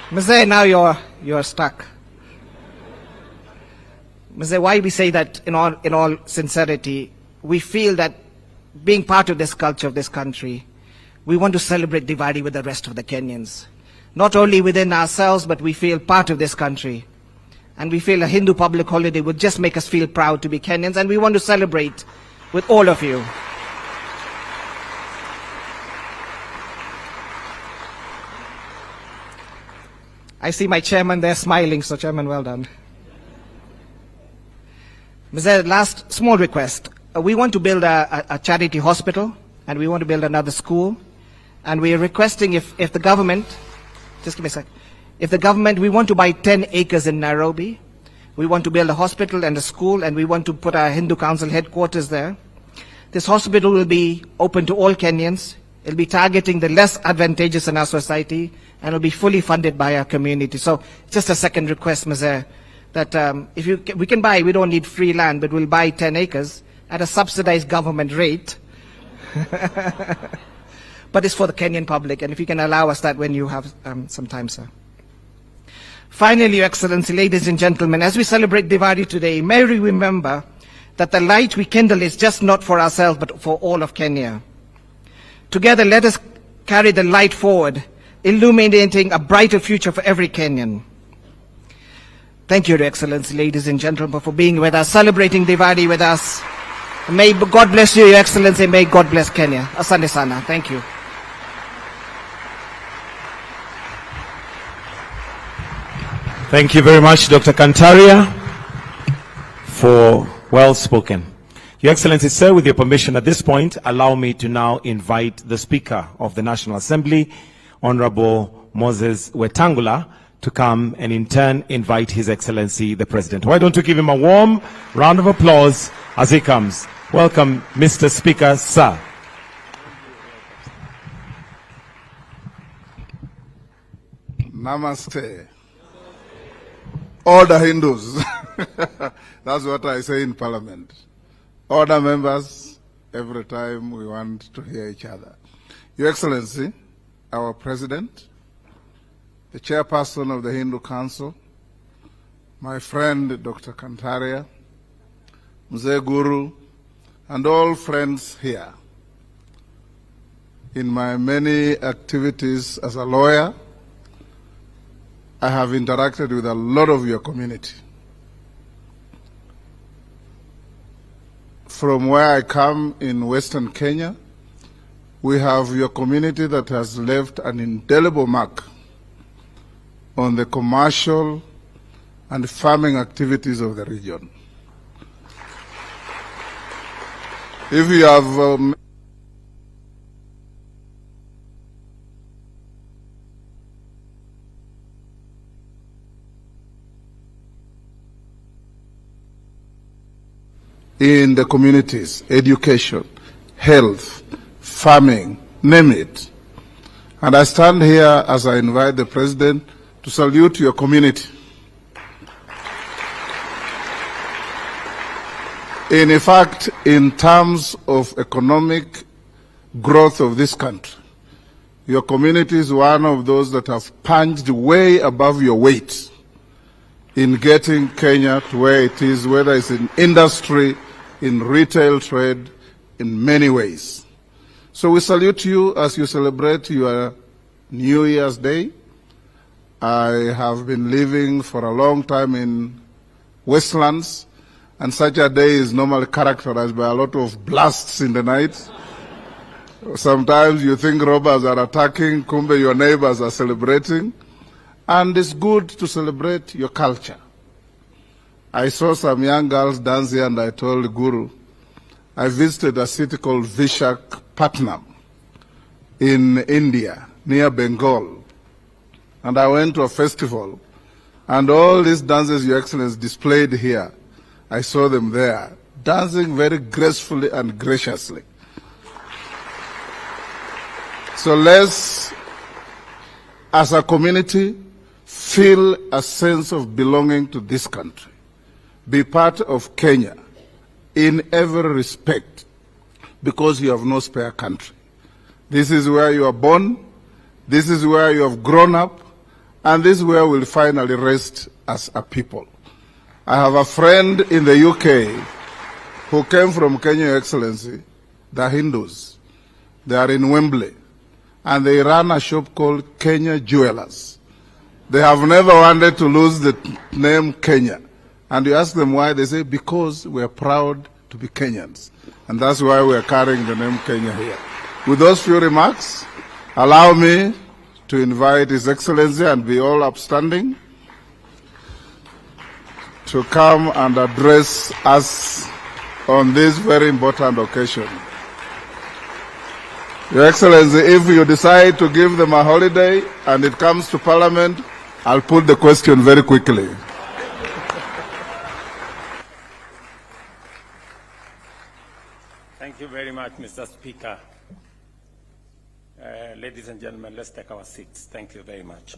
Mzee, now you're stuck. Mzee, why we say that in all sincerity, we feel that being part of this culture of this country, we want to celebrate Diwali with the rest of the Kenyans. Not only within ourselves, but we feel part of this country. And we feel a Hindu public holiday would just make us feel proud to be Kenyans, and we want to celebrate with all of you. I see my chairman there smiling, so chairman, well done. Mr. Last small request. We want to build a charity hospital, and we want to build another school. And we are requesting if the government, just give me a sec, if the government, we want to buy 10 acres in Nairobi. We want to build a hospital and a school, and we want to put our Hindu Council headquarters there. This hospital will be open to all Kenyans. It'll be targeting the less advantageous in our society, and it'll be fully funded by our community. So just a second request, Mr. That we can buy, we don't need free land, but we'll buy 10 acres at a subsidized government rate. But it's for the Kenyan public, and if you can allow us that when you have some time, sir. Finally, Your Excellency, ladies and gentlemen, as we celebrate Diwali today, may we remember that the light we kindle is just not for ourselves, but for all of Kenya. Together, let us carry the light forward, illuminating a brighter future for every Kenyan. Thank you, Your Excellency, ladies and gentlemen, for being with us, celebrating Diwali with us. May God bless you, Your Excellency. May God bless Kenya. Asante sana. Thank you. Thank you very much, Dr. Kantaria, for well spoken. Your Excellency, sir, with your permission at this point, allow me to now invite the Speaker of the National Assembly, Honorable Moses Wetangula, to come and in turn invite His Excellency the President. Why don't you give him a warm round of applause as he comes. Welcome, Mr. Speaker, sir. Namaste. Order Hindus. That's what I say in Parliament. Order members, every time we want to hear each other. Your Excellency, our President, the Chairperson of the Hindu Council, my friend Dr. Kantaria, Mzee Guru, and all friends here. In my many activities as a lawyer, I have interacted with a lot of your community. From where I come in Western Kenya, we have your community that has left an indelible mark on the commercial and farming activities of the region. If you have in the communities, education, health, farming, name it. And I stand here as I invite the President to salute your community. In fact, in terms of economic growth of this country, Your community is one of those that have punched way above your weight in getting Kenya to where it is, whether it's in industry, in retail trade, in many ways. So we salute you as you celebrate your New Year's Day. I have been living for a long time in Westlands, and such a day is normally characterized by a lot of blasts in the night. Sometimes you think robbers are attacking, kumbe your neighbors are celebrating, and it's good to celebrate your culture. I saw some young girls dancing and I told Guru, I visited a city called Vishakhapatnam in India, near Bengal, and I went to a festival, and all these dances Your Excellency displayed here, I saw them there, dancing very gracefully and graciously. So let's, as a community, feel a sense of belonging to this country. Be part of Kenya in every respect, because you have no spare country. This is where you are born, this is where you have grown up, and this is where we'll finally rest as a people. I have a friend in the UK who came from Kenya, Your Excellency, the Hindus. They are in Wembley, and they run a shop called Kenya Jewelers. They have never wanted to lose the name Kenya. And you ask them why, they say, because we are proud to be Kenyans. And that's why we are carrying the name Kenya here. With those few remarks, allow me to invite His Excellency and be all upstanding to come and address us on this very important occasion. Your Excellency, if you decide to give them a holiday and it comes to Parliament, I'll put the question very quickly. Thank you very much, Mr. Speaker. Ladies and gentlemen, let's take our seats. Thank you very much.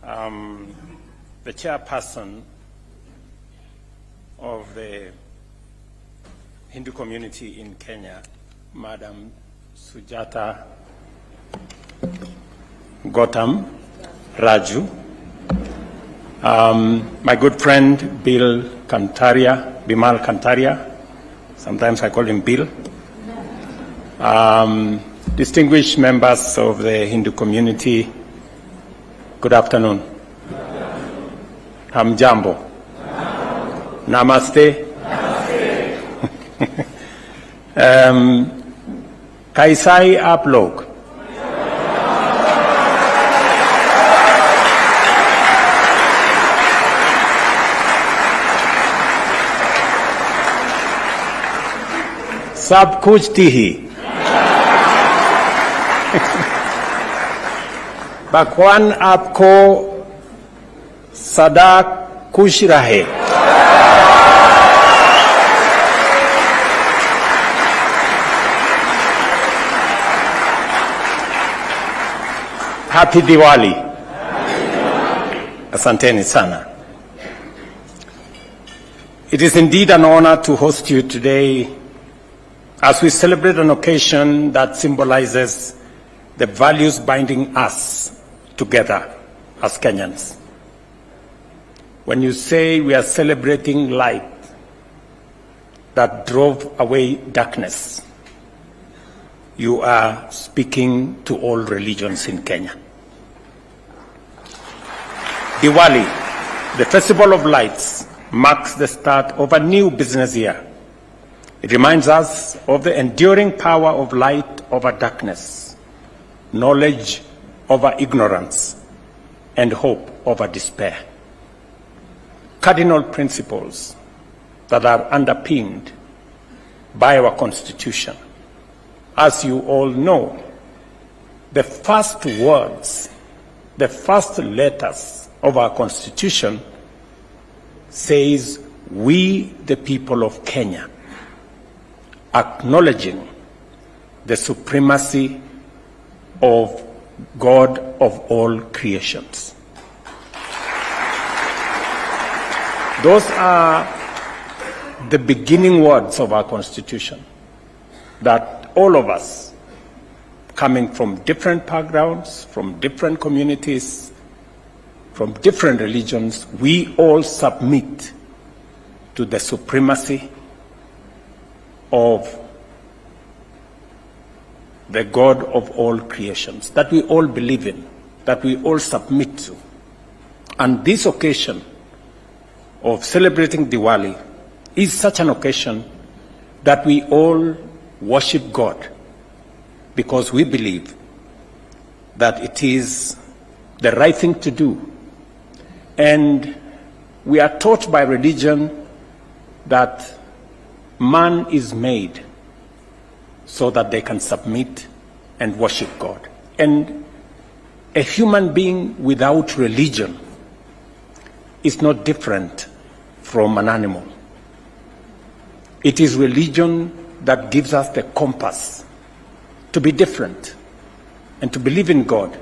The chairperson of the Hindu community in Kenya, Madam Sujata Gautam Raju, my good friend Bimal Kantaria, sometimes I call him Bill, distinguished members of the Hindu community, good afternoon. Hamjambo. Namaste. Kaisai आप लोग? सब कुछ थी ही भगवान आपको सदा खुश रहे। Happy Diwali. Asanteni sana. It is indeed an honor to host you today as we celebrate an occasion that symbolizes the values binding us together as Kenyans. When you say we are celebrating light that drove away darkness, you are speaking to all religions in Kenya. Diwali, the Festival of Lights, marks the start of a new business year. It reminds us of the enduring power of light over darkness, knowledge over ignorance, and hope over despair. Cardinal principles that are underpinned by our Constitution. As you all know, the first words, the first letters of our Constitution says, "We, the people of Kenya," acknowledging the supremacy of God of all creations. Those are the beginning words of our Constitution, that all of us coming from different backgrounds, from different communities, from different religions, we all submit to the supremacy of the God of all creations, that we all believe in, that we all submit to. And this occasion of celebrating Diwali is such an occasion that we all worship God because we believe that it is the right thing to do. And we are taught by religion that man is made so that they can submit and worship God. And a human being without religion is not different from an animal. It is religion that gives us the compass to be different and to believe in God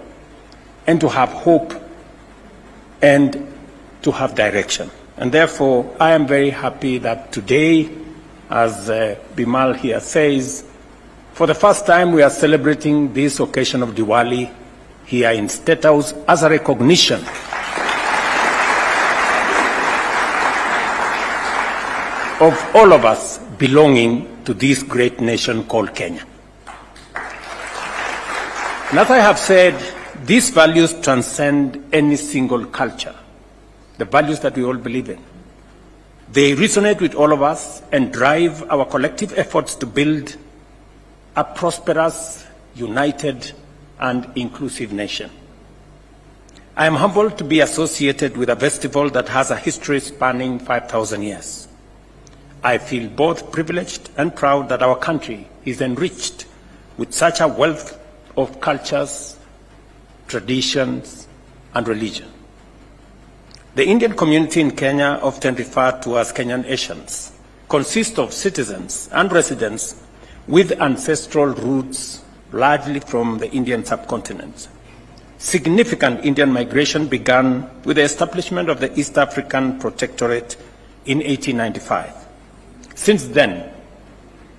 and to have hope and to have direction. And therefore, I am very happy that today, as Bimal here says, for the first time we are celebrating this occasion of Diwali here in State House as a recognition of all of us belonging to this great nation called Kenya. And as I have said, these values transcend any single culture, the values that we all believe in. They resonate with all of us and drive our collective efforts to build a prosperous, united, and inclusive nation. I am humbled to be associated with a festival that has a history spanning 5,000 years. I feel both privileged and proud that our country is enriched with such a wealth of cultures, traditions, and religion. The Indian community in Kenya, often referred to as Kenyan Asians, consists of citizens and residents with ancestral roots largely from the Indian subcontinent. Significant Indian migration began with the establishment of the East African Protectorate in 1895. Since then,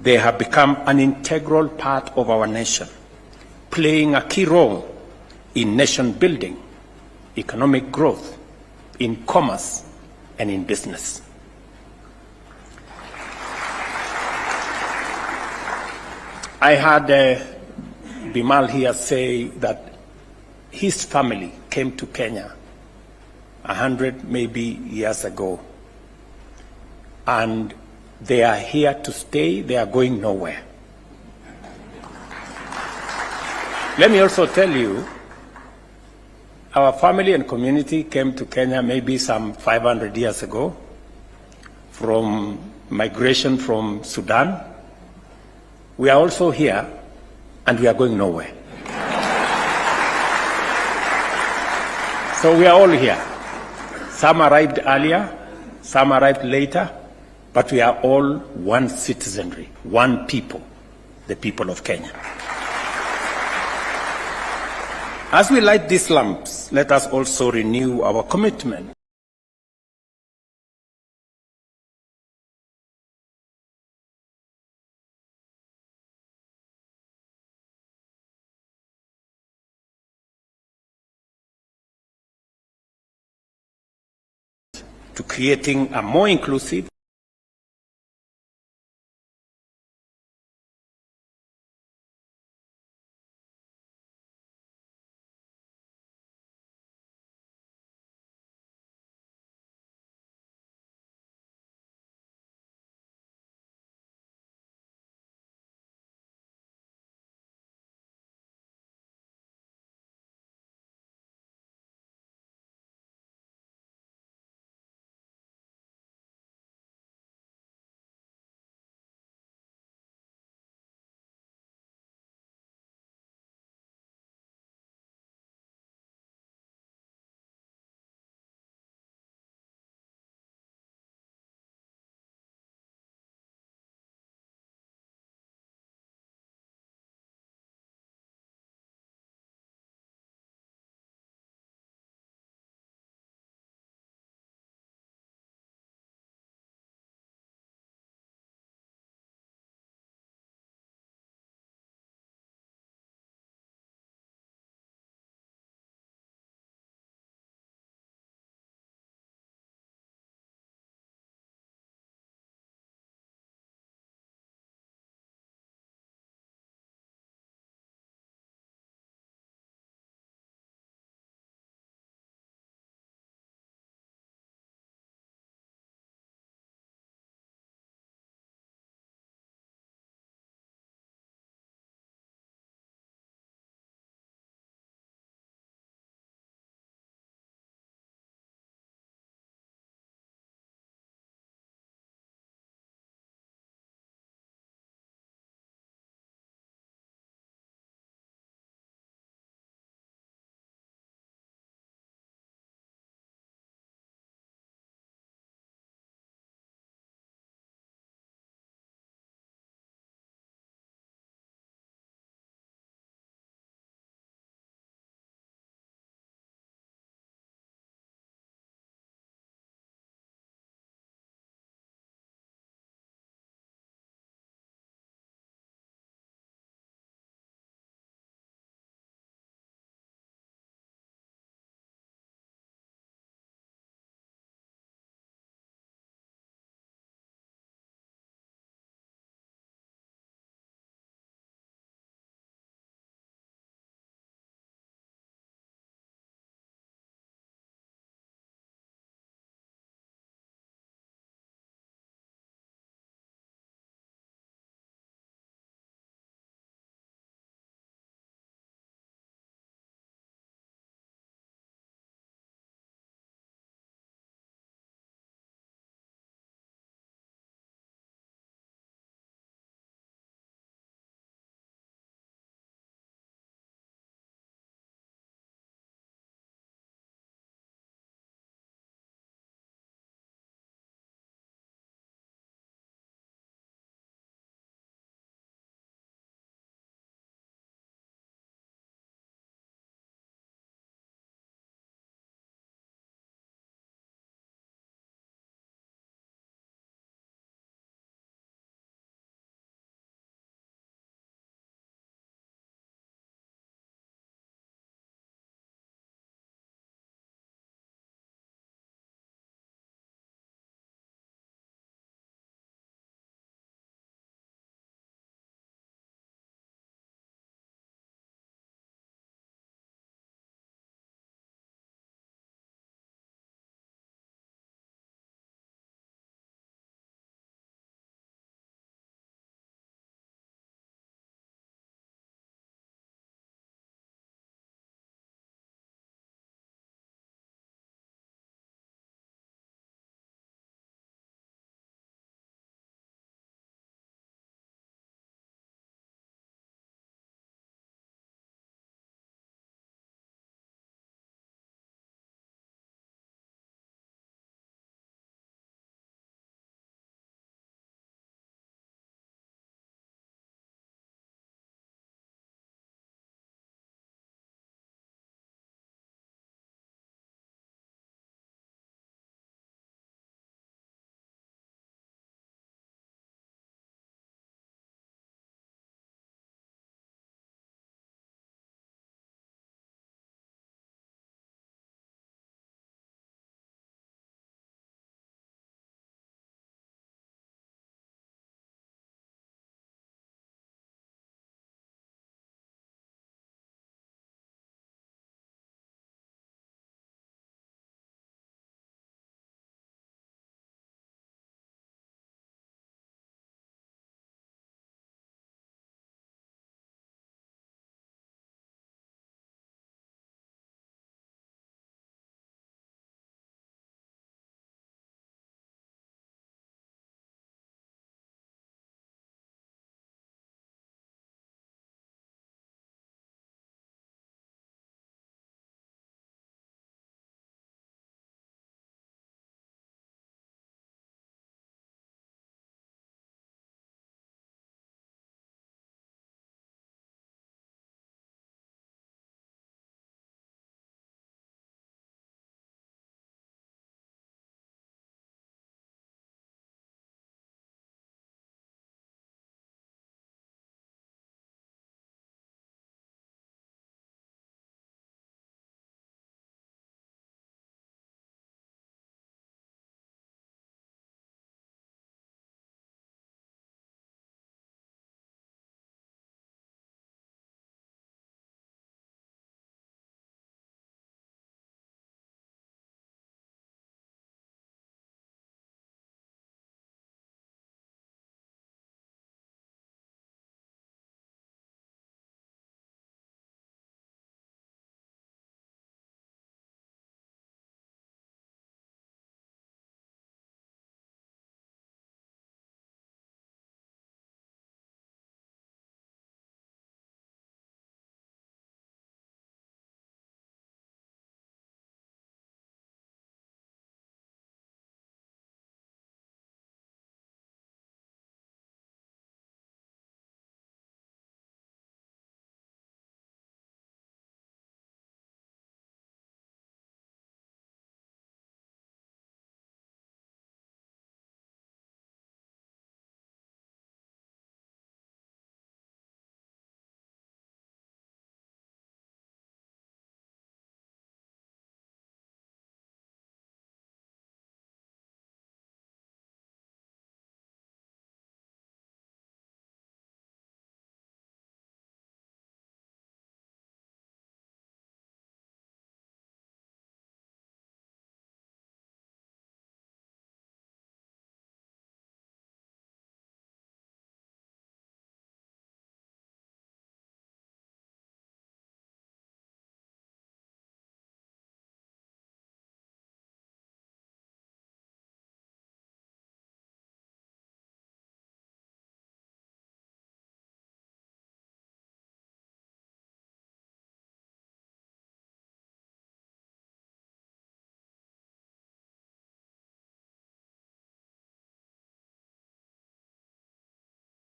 they have become an integral part of our nation, playing a key role in nation building, economic growth, in commerce, and in business. I had Bimal here say that his family came to Kenya 100 maybe years ago, and they are here to stay, they are going nowhere. Let me also tell you, our family and community came to Kenya maybe some 500 years ago from migration from Sudan. We are also here and we are going nowhere. So we are all here. Some arrived earlier, some arrived later, but we are all one citizenry, one people, the people of Kenya. As we light these lamps, let us also renew our commitment to creating a more inclusive